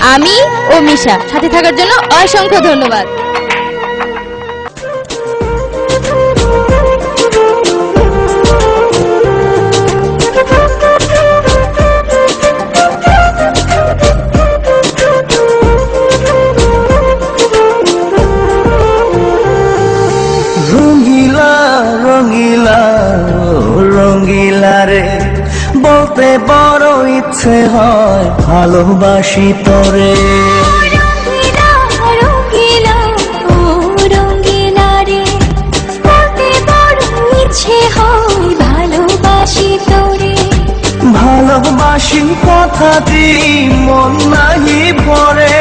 আমি ও মিশা সাথে থাকার জন্য অসংখ্য ধন্যবাদ। রঙ্গিলা রঙ্গিলা রঙ্গিলা রে, বলতে বড় ইচ্ছে হয় ভালোবাসি তোরে। ভালোবাসি কথাটি মন নাহি ভরে,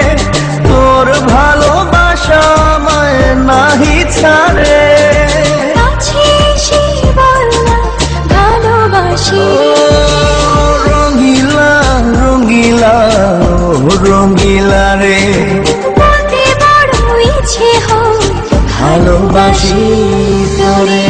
তোর ভালোবাসা আমায় নাহি ছাড়ে। রঙ্গিলা রঙ্গিলা রঙ্গিলা রে, ভালোবাসি তোরে।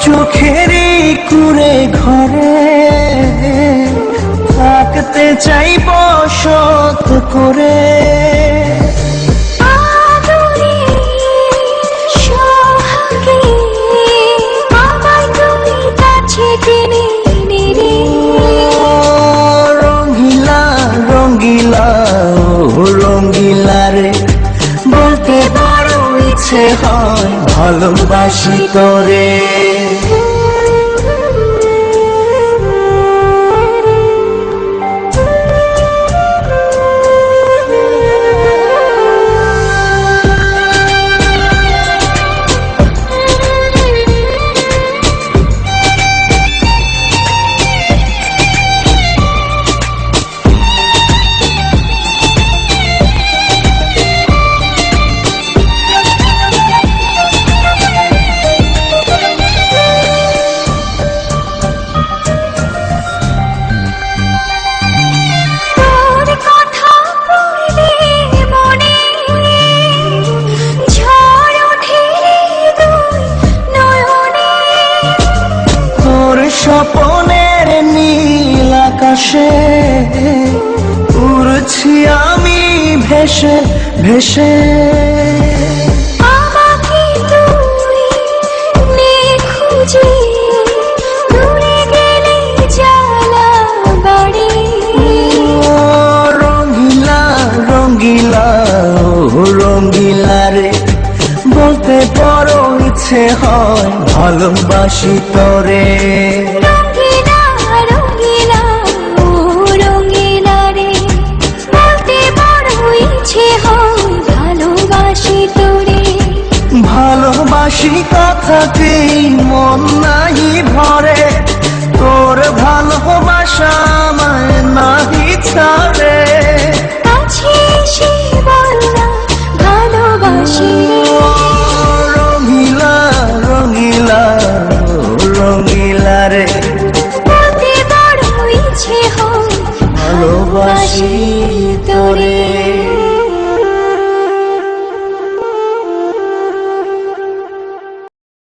চোখেরই কুড়ে ঘরে থাকতে চাই বসত করে। রঙ্গিলা রঙ্গিলা রঙ্গিলা রে, বলতে বড় ইচ্ছে হয় ভালোবাসি তোরে। স্বপনের নীল আকাশে উড়ছি আমি ভেসে ভেসে। আমাকে তুই খুঁজে দূরে গেলে জ্বালা বাড়ি। রঙ্গিলা রঙ্গিলা রঙ্গিলা রে, বলতে বড় ইচ্ছে হয় ভালোবাসি তোরে। রঙ্গিলা রঙ্গিলা রঙ্গিলা রে, বলতে বড় ইচ্ছে হয় ভালোবাসি তোরে। ভালোবাসি কথাটি মন নাহি ভরে, তোর ভালোবাসা আমায় নাহি ছাড়ে। ভালোবাসি রঙ্গিলা রঙ্গিলা রঙ্গিলা রে, বলতে বড় ইচ্ছে হয় ভালোবাসি